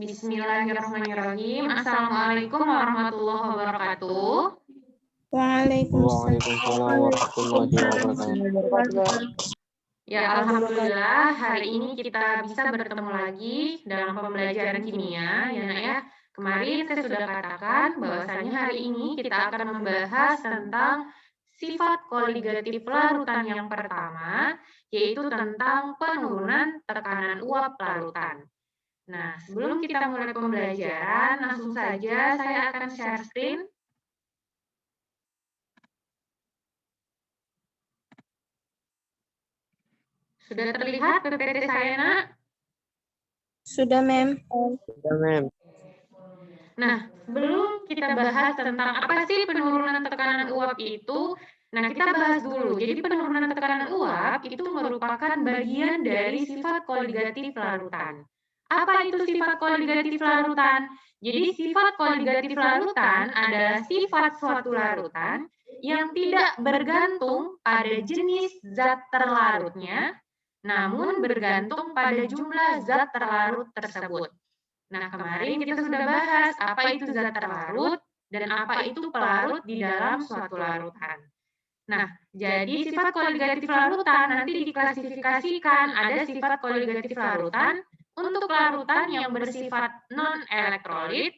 Bismillahirrahmanirrahim. Assalamualaikum warahmatullahi wabarakatuh. Waalaikumsalam warahmatullahi wabarakatuh. Ya, alhamdulillah hari ini kita bisa bertemu lagi dalam pembelajaran kimia, ya Nak ya. Kemarin saya sudah katakan bahwasanya hari ini kita akan membahas tentang sifat koligatif larutan yang pertama, yaitu tentang penurunan tekanan uap larutan. Nah, sebelum kita mulai pembelajaran, langsung saja saya akan share screen. Sudah terlihat PPT saya, Nak? Sudah, Mem. Sudah, Mem. Nah, sebelum kita bahas tentang apa sih penurunan tekanan uap itu, nah kita bahas dulu. Jadi penurunan tekanan uap itu merupakan bagian dari sifat koligatif larutan. Apa itu sifat koligatif larutan? Jadi sifat koligatif larutan adalah sifat suatu larutan yang tidak bergantung pada jenis zat terlarutnya, namun bergantung pada jumlah zat terlarut tersebut. Nah, kemarin kita sudah bahas apa itu zat terlarut dan apa itu pelarut di dalam suatu larutan. Nah, jadi sifat koligatif larutan nanti diklasifikasikan ada sifat koligatif larutan untuk larutan yang bersifat non-elektrolit,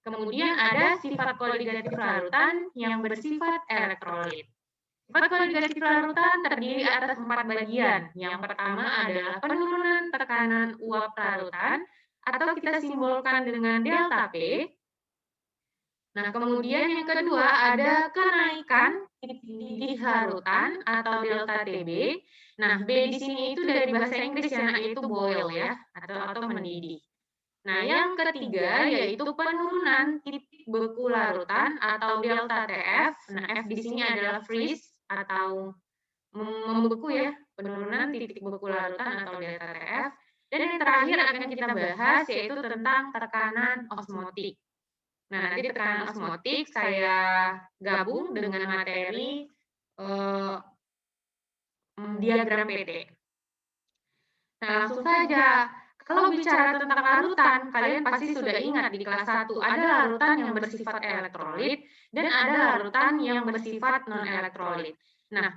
kemudian ada sifat koligatif larutan yang bersifat elektrolit. Sifat koligatif larutan terdiri atas 4 bagian. Yang pertama adalah penurunan tekanan uap larutan, atau kita simbolkan dengan delta P. Nah, kemudian yang kedua ada kenaikan titik didih larutan atau delta TB. Nah, B di sini itu dari bahasa Inggris ya, yaitu boil ya, atau mendidih. Nah, yang ketiga yaitu penurunan titik beku larutan atau delta TF. Nah, F di sini adalah freeze atau membeku ya, penurunan titik beku larutan atau delta TF. Dan yang terakhir akan kita bahas yaitu tentang tekanan osmotik. Nah, nanti tekanan osmotik saya gabung dengan materi diagram PT. Nah, langsung saja. Kalau bicara tentang larutan, kalian pasti sudah ingat di kelas 1, ada larutan yang bersifat elektrolit dan ada larutan yang bersifat non-elektrolit. Nah,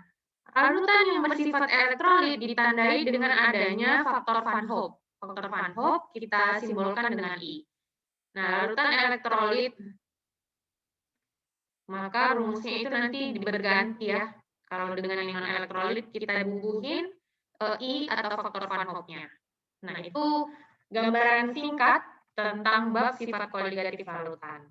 larutan yang bersifat elektrolit ditandai dengan adanya faktor Van Hoff. Faktor Van Hoff kita simbolkan dengan I. Nah, larutan elektrolit, maka rumusnya itu nanti berganti ya. Kalau dengan yang non-elektrolit kita bubuhin I atau faktor Van Hoff-nya. Nah, itu gambaran singkat tentang bab sifat koligatif larutan.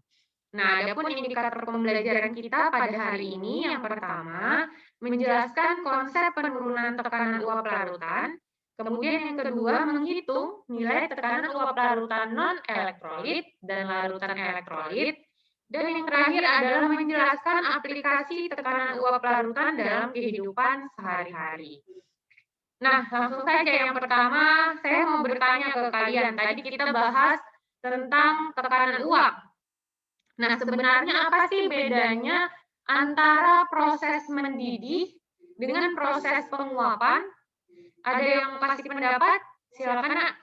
Nah, adapun indikator pembelajaran kita pada hari ini yang pertama menjelaskan konsep penurunan tekanan uap larutan, kemudian yang kedua menghitung nilai tekanan uap larutan non-elektrolit dan larutan elektrolit, dan yang terakhir adalah menjelaskan aplikasi tekanan uap larutan dalam kehidupan sehari-hari. Nah, langsung saja yang pertama saya mau bertanya ke kalian. Tadi kita bahas tentang tekanan uap. Nah, sebenarnya apa sih bedanya antara proses mendidih dengan proses penguapan? Ada yang kasih pendapat? Silakan, Nak.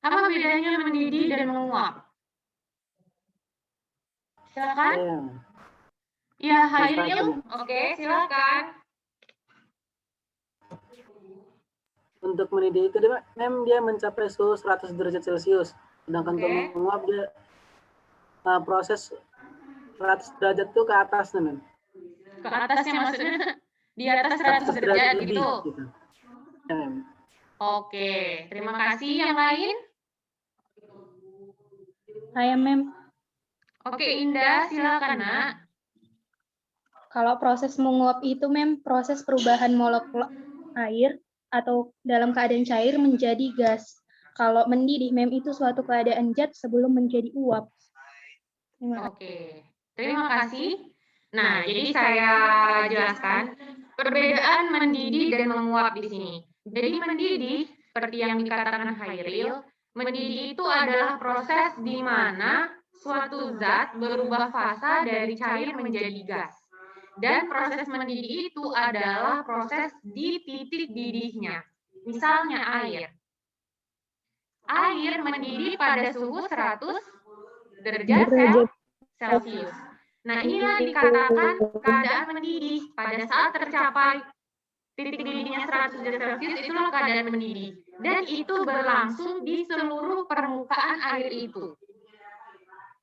Apa bedanya mendidih dan menguap? Silakan. Ya, Hairil. Oke, silakan. Untuk mendidih itu dia mencapai suhu 100 derajat Celcius. Sedangkan untuk menguap dia proses 100 derajat itu ke atas, Mem. Ke atasnya maksudnya di atas 100 derajat gitu. Ya, Mem. Oke, terima kasih. Yang lain? Saya, Mem. Oke, Indah, silakan, Nak. Kalau proses menguap itu, Mem, proses perubahan molekul air atau dalam keadaan cair menjadi gas. Kalau mendidih, Mem, itu suatu keadaan zat sebelum menjadi uap. Oke, terima kasih. Nah, jadi saya jelaskan perbedaan mendidih dan menguap di sini. Jadi mendidih, seperti yang dikatakan Hairil, mendidih itu adalah proses di mana suatu zat berubah fasa dari cair menjadi gas. Dan proses mendidih itu adalah proses di titik didihnya, misalnya air. air mendidih pada suhu 100 derajat Celcius. Nah, inilah dikatakan keadaan mendidih. Pada saat tercapai titik didihnya 100 derajat Celcius, itulah keadaan mendidih. Dan itu berlangsung di seluruh permukaan air itu.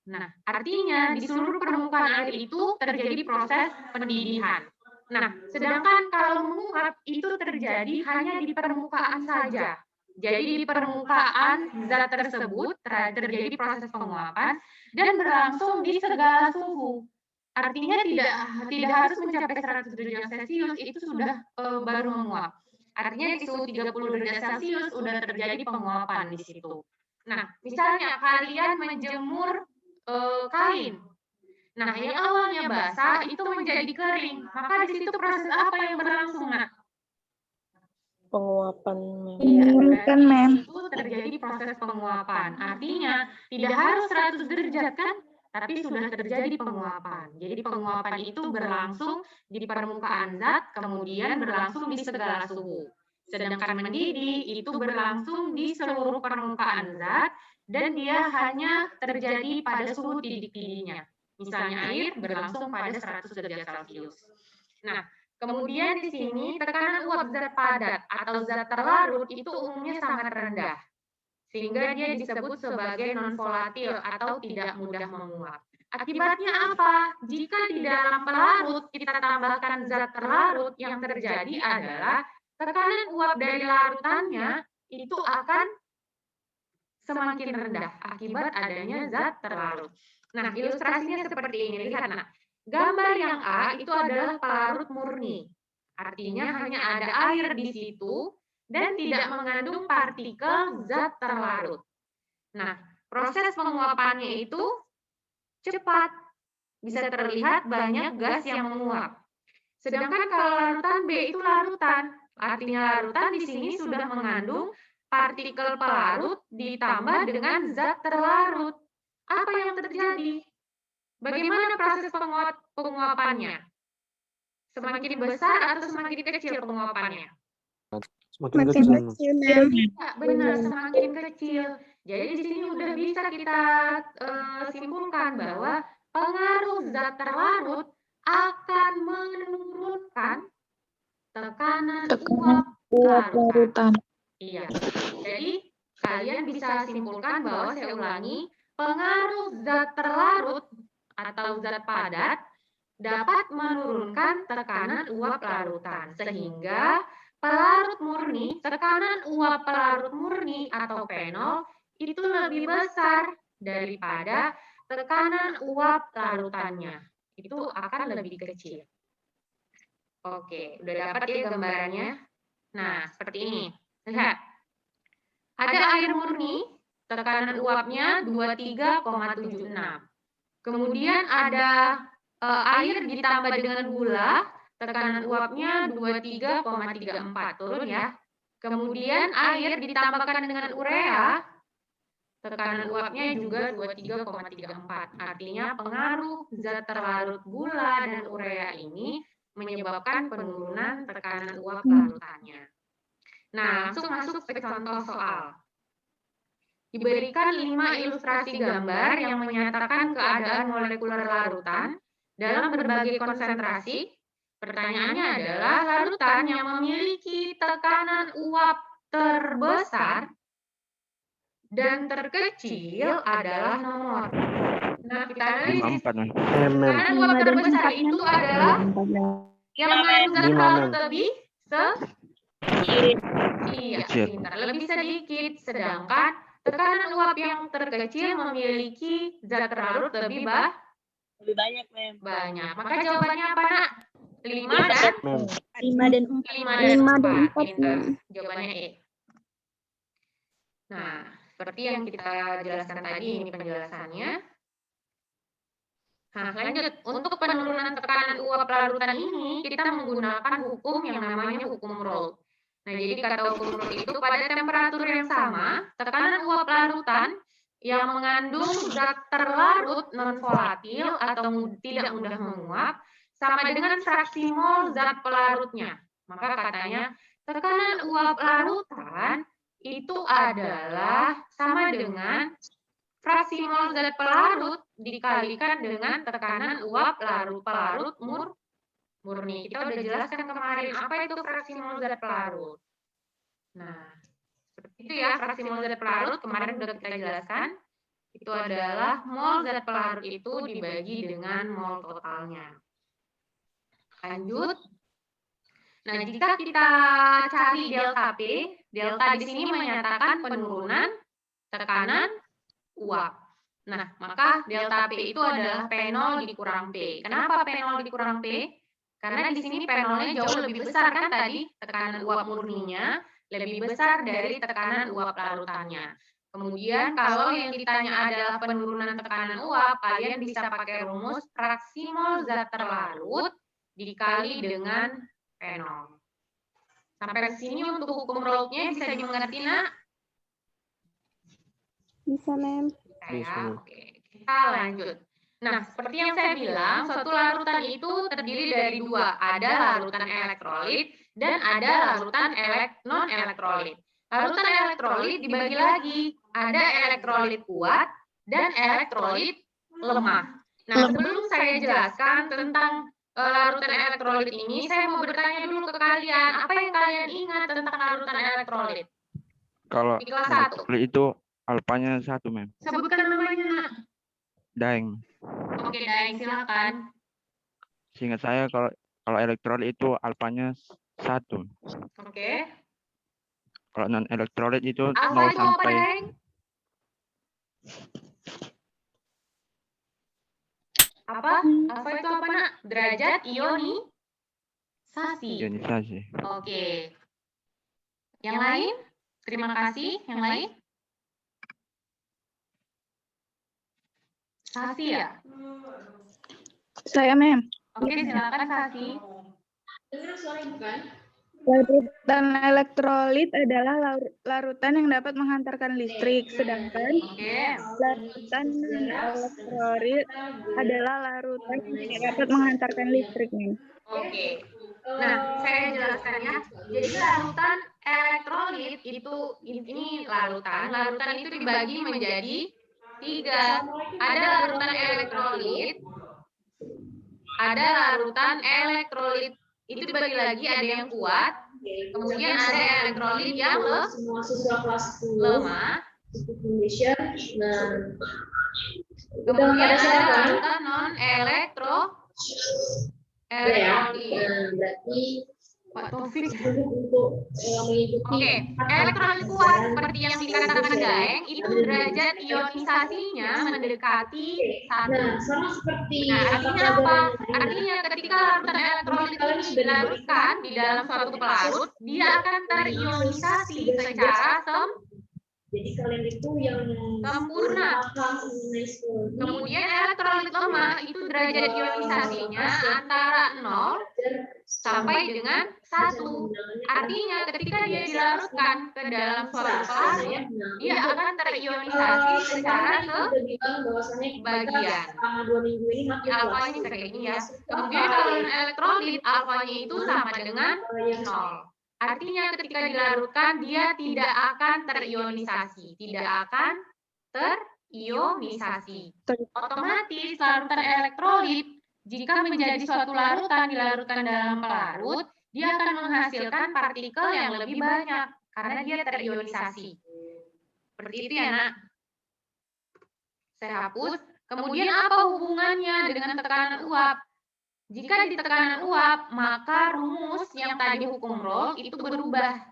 Nah, artinya di seluruh permukaan air itu terjadi proses pendidihan. Nah, sedangkan kalau menguap itu terjadi hanya di permukaan saja. Jadi di permukaan zat tersebut terjadi proses penguapan dan berlangsung di segala suhu. Artinya tidak harus mencapai 100 derajat Celcius itu sudah baru menguap. Artinya di suhu 30 derajat Celcius sudah terjadi penguapan di situ. Nah, misalnya kalian menjemur kain. Nah, yang awalnya basah itu menjadi kering. Maka di situ proses apa yang berlangsung, Nak? Penguapan. Iya, berarti itu terjadi proses penguapan. Artinya tidak harus 100 derajat kan, tapi sudah terjadi penguapan. Jadi penguapan itu berlangsung di permukaan zat, kemudian berlangsung di segala suhu. Sedangkan mendidih itu berlangsung di seluruh permukaan zat, dan dia hanya terjadi pada suhu titik didihnya. Misalnya air berlangsung pada 100 derajat Celcius. Nah, kemudian di sini tekanan uap zat padat atau zat terlarut itu umumnya sangat rendah, sehingga dia disebut sebagai non-volatil atau tidak mudah menguap. Akibatnya apa? Jika di dalam pelarut kita tambahkan zat terlarut, yang terjadi adalah tekanan uap dari larutannya itu akan semakin rendah akibat adanya zat terlarut. Nah, ilustrasinya seperti ini. Lihat, nah. Gambar yang A itu adalah pelarut murni. Artinya hanya ada air di situ dan tidak mengandung partikel zat terlarut. Nah, proses penguapannya itu cepat. Bisa terlihat banyak gas yang menguap. Sedangkan kalau larutan B itu larutan. Artinya larutan di sini sudah mengandung partikel pelarut ditambah dengan zat terlarut. Apa yang terjadi? Bagaimana proses penguapannya? Semakin besar atau semakin kecil penguapannya? Semakin kecil. Ya, benar, semakin kecil. Jadi di sini udah bisa kita simpulkan bahwa pengaruh zat terlarut akan menurunkan tekanan uap larutan. Iya. Jadi kalian bisa simpulkan bahwa, saya ulangi, pengaruh zat terlarut atau zat padat dapat menurunkan tekanan uap larutan, sehingga pelarut murni, tekanan uap pelarut murni atau fenol itu lebih besar daripada tekanan uap larutannya. Itu akan lebih kecil. Oke, udah dapat ya gambarannya? Nah, seperti ini. Lihat. Ada air murni, tekanan uapnya 23,76. Kemudian ada air ditambah dengan gula, tekanan uapnya 23,34, turun ya. Kemudian air ditambahkan dengan urea, tekanan uapnya juga 23,34. Artinya pengaruh zat terlarut gula dan urea ini menyebabkan penurunan tekanan uap larutannya. Nah, langsung masuk ke contoh soal. Diberikan 5 ilustrasi gambar yang menyatakan keadaan molekuler larutan dalam berbagai konsentrasi. Pertanyaannya adalah larutan yang memiliki tekanan uap terbesar dan terkecil adalah nomor. Nah, kita analisis. Tekanan uap terbesar itu adalah yang mengandung zat terlarut lebih sedikit, lebih sedikit, sedangkan tekanan uap yang terkecil memiliki zat terlarut lebih banyak, Mem. banyak. Maka jawabannya apa, Nak? 5 dan 4. Pintar. Jawabannya E. Nah, seperti yang kita jelaskan tadi, ini penjelasannya. Nah, lanjut. Untuk penurunan tekanan uap larutan ini, kita menggunakan hukum yang namanya hukum Raoult. Nah, jadi kata hukum Raoult itu pada temperatur yang sama, tekanan uap larutan yang mengandung zat terlarut non-volatil atau tidak mudah menguap sama dengan fraksi mol zat pelarutnya. Maka katanya tekanan uap larutan itu itu adalah sama dengan fraksi mol zat pelarut dikalikan dengan tekanan uap pelarut murni. Kita udah jelaskan kemarin apa itu fraksi mol zat pelarut. Nah, seperti itu ya fraksi mol zat pelarut kemarin udah kita jelaskan. Itu adalah mol zat pelarut itu dibagi dengan mol totalnya. Lanjut. Nah, jika kita cari delta P, delta di sini menyatakan penurunan tekanan uap. Nah, maka delta P itu adalah P0 dikurang P. Kenapa P0 dikurang P? Karena di sini P0-nya jauh lebih besar kan tadi, tekanan uap murninya lebih besar dari tekanan uap larutannya. Kemudian kalau yang ditanya adalah penurunan tekanan uap, kalian bisa pakai rumus fraksi mol zat terlarut dikali dengan P0. Sampai sini untuk hukum Raoult-nya bisa dimengerti, Nak? Bisa, Mem. Ya, oke. Kita lanjut. Nah, seperti yang saya bilang, suatu larutan itu terdiri dari dua. Ada larutan elektrolit dan ada larutan non-elektrolit. Larutan elektrolit dibagi lagi. Ada elektrolit kuat dan elektrolit lemah. Nah, sebelum saya jelaskan tentang larutan elektrolit ini, saya mau bertanya dulu ke kalian, apa yang kalian ingat tentang larutan elektrolit? Kalau Di kelas 1. elektrolit itu alfanya 1, Mem. Sebutkan namanya, Nak. Daeng. Oke, Daeng, silakan. Seingat saya kalau elektrolit itu alfanya 1. Oke. Kalau non elektrolit itu Alfa 0 itu apa, sampai Daeng? Apa? Alfa itu apa, Nak? Derajat ionisasi. ionisasi. Oke. Yang lain? Terima kasih. Yang lain? Sasi ya? Saya, Mem. Oke, silakan Sasi. Larutan elektrolit adalah larutan yang dapat menghantarkan listrik, sedangkan Oke. larutan elektrolit adalah larutan yang tidak dapat menghantarkan listrik, Mem. Oke. Nah, saya jelaskan ya. Jadi larutan elektrolit itu ini larutan itu dibagi menjadi 3. Ada larutan elektrolit, ada larutan elektrolit itu dibagi lagi, ada yang kuat, kemudian ada elektrolit yang lemah, kemudian ada larutan non elektrolit. Pak Taufik. Oke, elektrolit kuat seperti yang dikatakan Daeng itu derajat ionisasinya mendekati 1. Nah, artinya apa? Artinya ketika larutan elektrolit ini dilarutkan di dalam suatu pelarut, dia akan terionisasi secara sempurna. Kemudian elektrolit lemah itu derajat ionisasinya antara 0 sampai dengan 1. Artinya ketika dia dilarutkan ke dalam suatu pelarut, dia akan terionisasi secara sebagian. Alfanya kayak gini ya. Kemudian kalau elektrolit, alfanya itu sama dengan 0. Artinya ketika dilarutkan, dia tidak akan terionisasi. Tidak akan terionisasi. Otomatis larutan elektrolit, jika menjadi suatu larutan dilarutkan dalam pelarut, dia akan menghasilkan partikel yang lebih banyak karena dia terionisasi. Seperti itu ya, Nak. Saya hapus. Kemudian apa hubungannya dengan tekanan uap? Jika di tekanan uap, maka rumus yang tadi hukum Raoult itu berubah.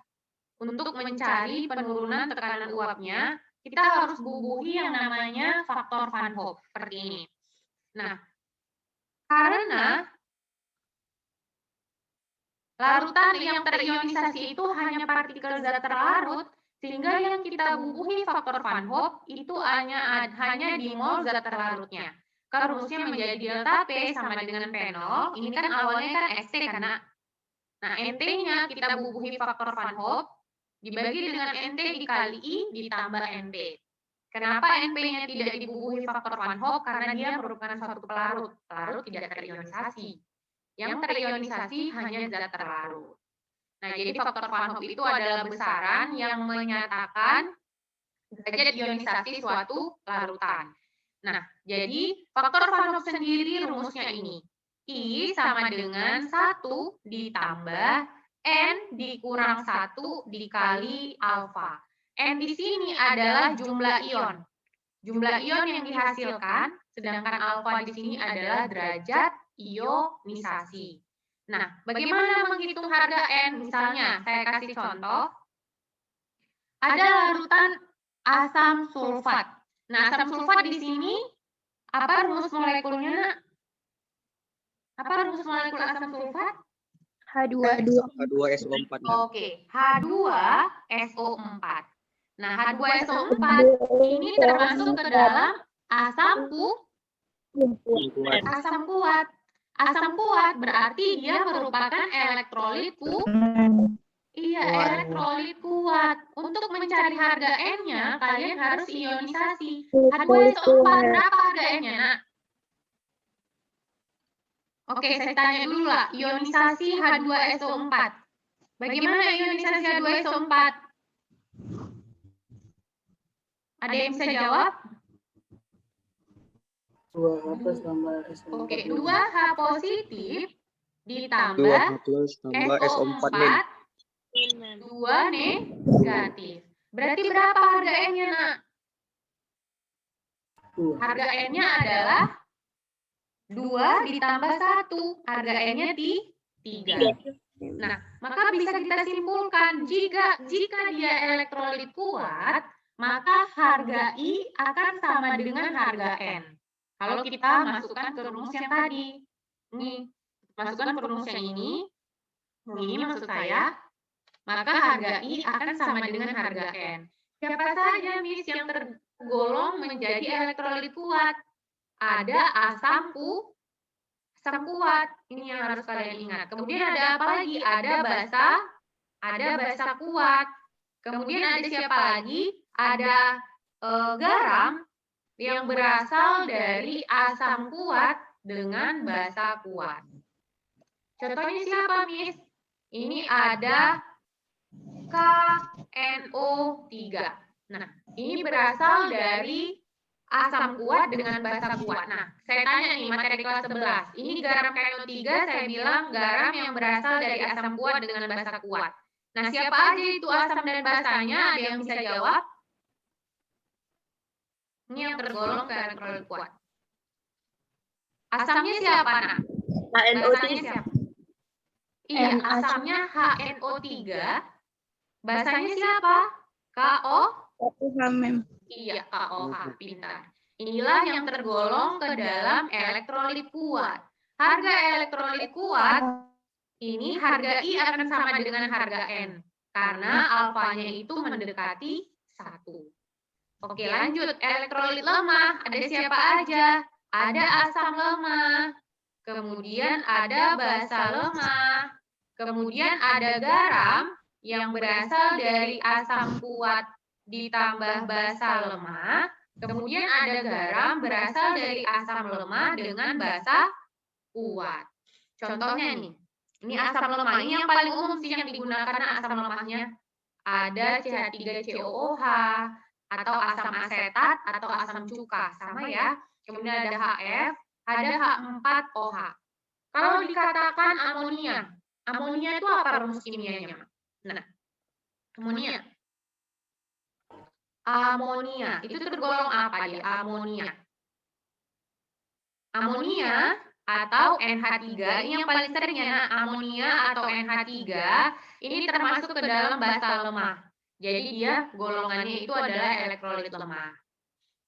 Untuk mencari penurunan tekanan uapnya, kita harus bubuhi yang namanya faktor Van Hoff, seperti ini. Nah, karena larutan yang terionisasi itu hanya partikel zat terlarut, sehingga yang kita bubuhi faktor Van Hoff itu hanya di mol zat terlarutnya. Kalau rumusnya menjadi delta P sama dengan P0, ini kan awalnya kan ST karena, nah NT-nya kita bubuhi faktor Van Hoff, dibagi dengan NT dikali I ditambah NP. Kenapa NP-nya tidak dibubuhi faktor Van Hoff? Karena dia merupakan suatu pelarut. Pelarut tidak terionisasi. Yang terionisasi hanya zat terlarut. Nah, jadi faktor Van Hoff itu adalah besaran yang menyatakan derajat ionisasi suatu larutan. Nah, jadi faktor Van Hoff sendiri rumusnya ini. I sama dengan 1 ditambah N dikurang 1 dikali alfa. N di sini adalah jumlah ion. Jumlah ion yang dihasilkan, sedangkan alfa di sini adalah derajat ionisasi. Nah, bagaimana menghitung harga N? Misalnya, saya kasih contoh. Ada larutan asam sulfat. Nah, asam sulfat di sini, apa rumus molekulnya, Nak? Apa rumus molekul asam sulfat? H2. H2SO4. Oke, H2SO4. Nah, H2SO4 ini termasuk ke dalam asam kuat. Asam kuat berarti dia merupakan elektrolit elektrolit kuat. Untuk mencari harga N-nya, kalian harus ionisasi. H2SO4 berapa harga N-nya, Nak? Oke, saya tanya dulu lah, ionisasi H2SO4. Bagaimana ionisasi H2SO4? Ada yang bisa jawab? 2H plus tambah SO4. Oke, 2H positif ditambah 2H plus tambah SO4 min. 2 negatif. Berarti berapa harga N-nya, Nak? Harga N-nya adalah 2 ditambah 1. Harga N-nya 3. Nah, maka bisa kita simpulkan jika dia elektrolit kuat, maka harga I akan sama dengan harga N. Kalau kita masukkan ke rumus yang tadi. Nih, masukkan ke rumus yang ini maksud saya, maka harga I akan sama dengan harga N. Siapa saja, Miss, yang tergolong menjadi elektrolit kuat? Ada asam kuat. Ini yang harus kalian ingat. Kemudian ada apa lagi? Ada basa kuat. Kemudian ada siapa lagi? Ada garam yang berasal dari asam kuat dengan basa kuat. Contohnya siapa, Miss? Ini ada KNO3. Nah, ini berasal dari asam kuat dengan basa kuat. Nah, saya tanya nih, materi kelas 11. Ini garam KNO3, saya bilang garam yang berasal dari asam kuat dengan basa kuat. Nah, siapa aja itu asam dan basanya? Ada yang bisa jawab? Ini yang tergolong ke elektrolit kuat. Asamnya siapa, Nak? Basanya siapa? Iya, asamnya HNO3. Basanya siapa? Iya, KOH, pintar. Inilah yang tergolong ke dalam elektrolit kuat. Harga elektrolit kuat, ini harga I akan sama dengan harga N. Karena alfanya itu mendekati 1. Oke, lanjut. Elektrolit lemah, ada siapa aja? Ada asam lemah. Kemudian ada basa lemah. Kemudian ada garam yang berasal dari asam kuat ditambah basa lemah. Kemudian ada garam berasal dari asam lemah dengan basa kuat. Contohnya nih, ini asam lemah. Ini yang paling umum sih yang digunakan asam lemahnya. Ada CH3COOH, atau asam asetat, atau asam cuka. Sama ya. Kemudian ada HF, ada H4OH. Kalau dikatakan amonia, amonia itu apa rumus kimianya? Nah, amonia itu tergolong apa dia? Amonia atau NH3, ini yang paling sering ya, amonia atau NH3 ini termasuk ke dalam basa lemah. Jadi dia golongannya itu adalah elektrolit lemah.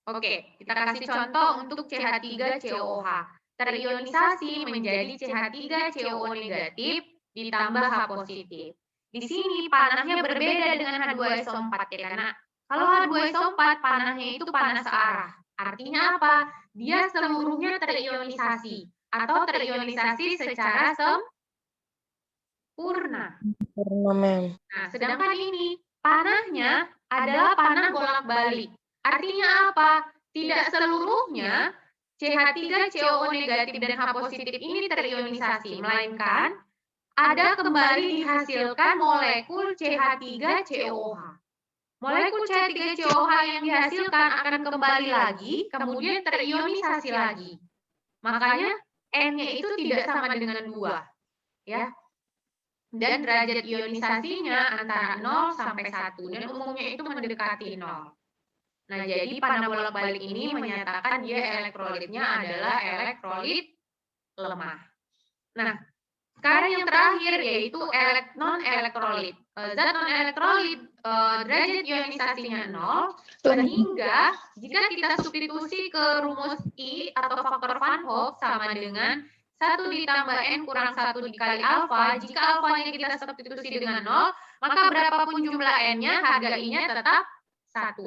Oke, kita kasih contoh untuk CH3COOH. Terionisasi menjadi CH3CO negatif ditambah H positif. Di sini panahnya berbeda dengan H2SO4 ya, karena kalau H2SO4 panahnya itu panas searah. Artinya apa? Dia seluruhnya terionisasi atau terionisasi secara sempurna. Nah, sedangkan ini panahnya adalah panah bolak-balik. Artinya apa? Tidak seluruhnya CH3CO negatif dan H positif ini terionisasi, melainkan ada kembali dihasilkan molekul CH3COH. Molekul CH3COH yang dihasilkan akan kembali lagi, kemudian terionisasi lagi. Makanya N-nya itu tidak sama dengan 2. Ya. Dan derajat ionisasinya antara 0 sampai 1. Dan umumnya itu mendekati 0. Nah, jadi panah bolak-balik ini menyatakan dia elektrolitnya adalah elektrolit lemah. Nah, sekarang yang terakhir yaitu non-elektrolit. Zat non-elektrolit derajat ionisasinya 0, sehingga jika kita substitusi ke rumus I atau faktor Van Hoff sama dengan 1 ditambah N kurang 1 dikali alfa, jika alfanya kita substitusi dengan 0, maka berapapun jumlah N-nya, harga I-nya tetap 1.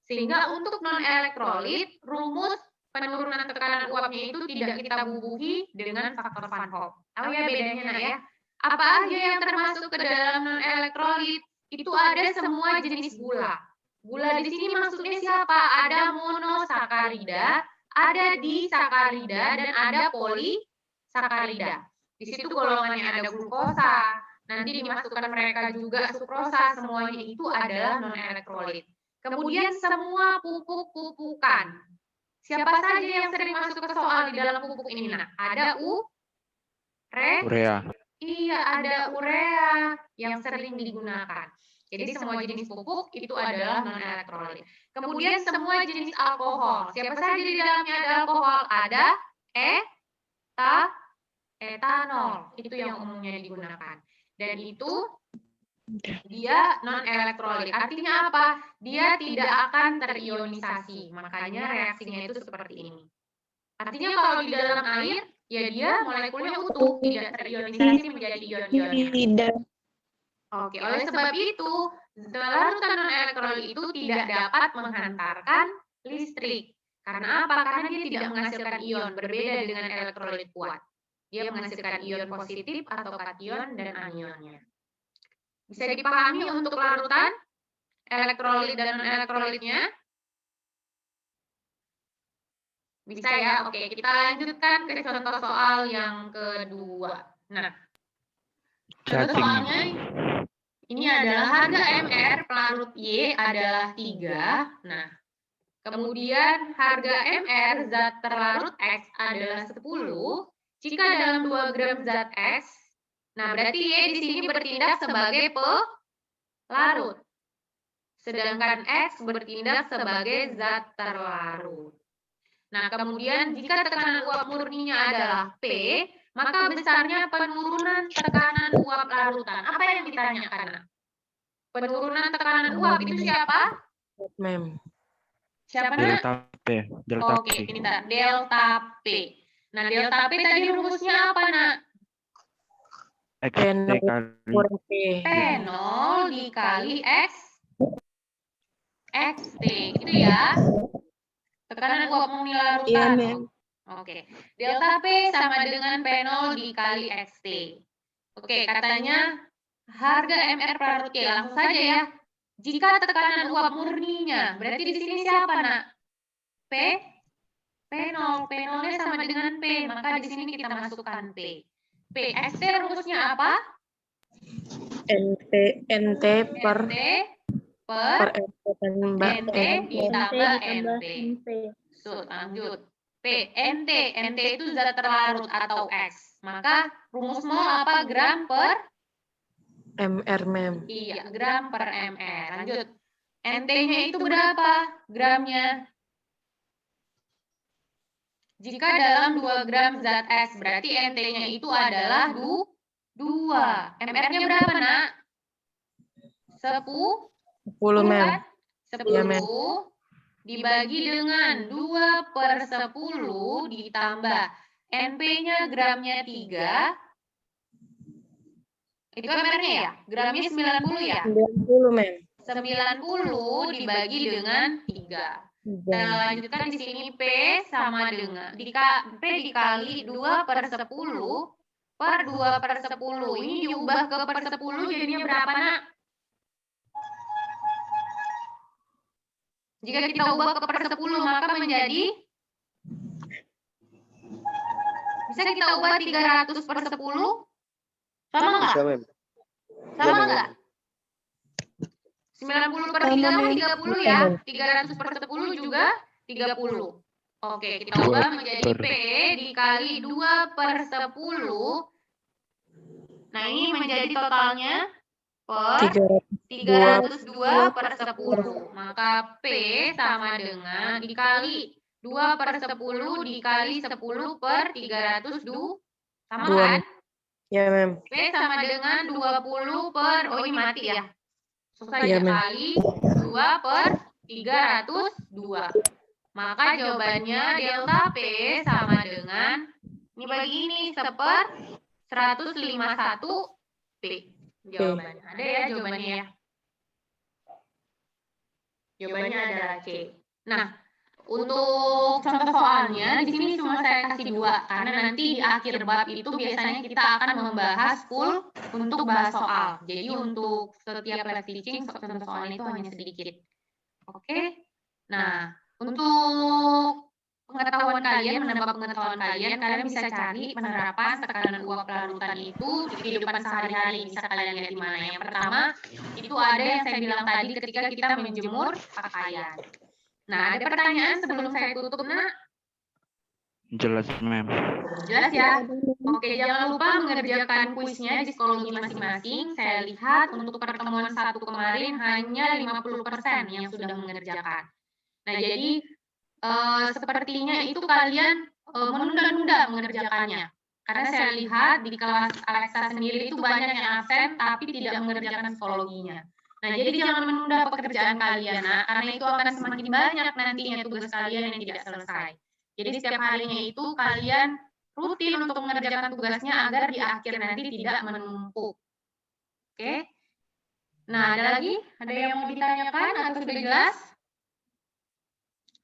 Sehingga untuk non-elektrolit, rumus penurunan tekanan uapnya itu tidak kita bubuhi dengan faktor Van Hoff. Tahu ya bedanya nak ya? Apa aja yang termasuk ke dalam non-elektrolit? Itu ada semua jenis gula. Gula di sini maksudnya siapa? Ada monosakarida, ada disakarida, dan ada polisakarida. Di situ golongannya ada glukosa. Nanti dimasukkan mereka juga sukrosa, semuanya itu adalah non-elektrolit. Kemudian semua pupuk-pupukan. Siapa saja yang sering masuk ke soal di dalam pupuk ini? Nah, ada Urea. Iya, ada urea yang sering digunakan. Jadi semua jenis pupuk itu adalah non-elektrolit. Kemudian semua jenis alkohol. Siapa saja di dalamnya ada alkohol? Ada etanol. Itu yang umumnya digunakan. Dan itu dia non-elektrolit. Artinya apa? Dia tidak akan terionisasi. Makanya reaksinya itu seperti ini. Artinya kalau di dalam air, ya dia molekulnya utuh, tidak terionisasi menjadi ion-ionnya. Tidak. Oke, oleh sebab itu, larutan non-elektrolit itu tidak dapat menghantarkan listrik. Karena apa? Karena dia tidak menghasilkan ion, berbeda dengan elektrolit kuat. Dia menghasilkan ion positif atau kation dan anionnya. Bisa dipahami untuk larutan elektrolit dan non-elektrolitnya? Bisa ya? Oke, kita lanjutkan ke contoh soal yang kedua. Nah, contoh soalnya ini adalah harga MR pelarut Y adalah 3. Nah, kemudian harga MR zat terlarut X adalah 10 jika dalam 2 gram zat X. Nah, berarti Y di sini bertindak sebagai pelarut. Sedangkan X bertindak sebagai zat terlarut. Nah, kemudian jika tekanan uap murninya adalah P, maka besarnya penurunan tekanan uap larutan. Apa yang ditanyakan? Penurunan tekanan uap itu siapa? Mem. Siapa nak? Delta P. Delta Oke, P. ini delta P. Nah, delta P tadi rumusnya apa, nak? XT kali P0 dikali XT, gitu ya. Tekanan uap murni larutan. Iya, Mem. Oke. Delta P sama dengan P0 dikali XT. Oke, katanya harga MR pelarut Y. Langsung saja ya. Jika tekanan uap murninya, berarti di sini siapa, nak? P0. P0-nya sama dengan P, maka di sini kita masukkan P. P. XT rumusnya apa? NT per NT ditambah NP. NP. So, lanjut. P, NT itu zat terlarut atau X. Maka rumus mol apa? Gram per? MR, Mem. Iya, gram per MR. Lanjut. NT-nya itu berapa gramnya? Jika dalam 2 gram zat X, berarti NT-nya itu adalah 2. MR-nya berapa, nak? 10, Mem. Kan? 10 Iya, Mem. dibagi dengan 2/10 ditambah NP-nya gramnya 3. Itu MR-nya ya? Gramnya 90 ya? 90, Mem. 90 dibagi dengan 3. Nah, lanjutkan di sini P sama dengan P dikali 2/10 per 2/10. Ini diubah ke per 10 jadinya berapa, nak? Jika kita ubah ke per 10 maka menjadi, bisa kita ubah 300/10. Sama nggak? Bisa, Mem. Sama Mem. nggak? 90 per 3 kan 30 ya. 300 per 10 juga 30. Oke, kita ubah menjadi P dikali 2 per 10. Nah, ini menjadi totalnya per 302 per 10. Maka P sama dengan dikali 2 per 10 dikali 10 per 302. Sama kan? Ya, Mem. P sama dengan 20 per, oh ini mati ya. Susah Iya, ya, Mem. kali 2 per 302. Maka jawabannya delta P sama dengan, ini bagi ini, 1/151 P. Jawabannya. Ada ya jawabannya ya. Jawabannya adalah C. Nah, untuk contoh soalnya, di sini cuma saya kasih 2, karena nanti di akhir bab itu biasanya kita akan membahas full untuk bahas soal. Jadi untuk setiap live teaching, contoh soalnya itu hanya sedikit. Oke? Nah, untuk pengetahuan kalian, menambah pengetahuan kalian bisa cari penerapan tekanan uap larutan itu di kehidupan sehari-hari. Bisa kalian lihat di mana. Yang pertama, itu ada yang saya bilang tadi ketika kita menjemur pakaian. Nah, ada pertanyaan sebelum saya tutup, Nak? Jelas, Mem. Jelas ya? Oke, jangan lupa mengerjakan kuisnya di psikologi masing-masing. Saya lihat untuk pertemuan 1 kemarin hanya 50% yang sudah mengerjakan. Nah, jadi sepertinya itu kalian menunda-nunda mengerjakannya. Karena saya lihat di kelas Alexa sendiri itu banyak yang absen tapi tidak mengerjakan psikologinya. Nah, jadi jangan menunda pekerjaan kalian, Nak, karena itu akan semakin banyak nantinya tugas kalian yang tidak selesai. Jadi setiap harinya itu kalian rutin untuk mengerjakan tugasnya agar di akhir nanti tidak menumpuk. Oke? Nah, ada lagi? Ada yang mau ditanyakan atau sudah jelas?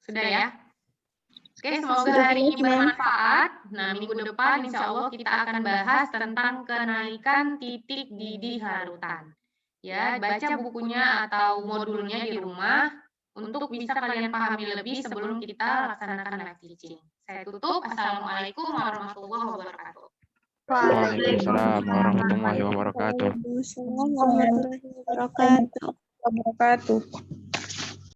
Sudah ya? Oke, semoga hari ini bermanfaat. Nah, minggu depan insya Allah kita akan bahas tentang kenaikan titik didih larutan. Ya, baca bukunya atau modulnya di rumah untuk bisa kalian pahami lebih sebelum kita laksanakan live teaching. Saya tutup. Assalamualaikum warahmatullahi wabarakatuh. Waalaikumsalam warahmatullahi wabarakatuh. Waalaikumsalam warahmatullahi wabarakatuh.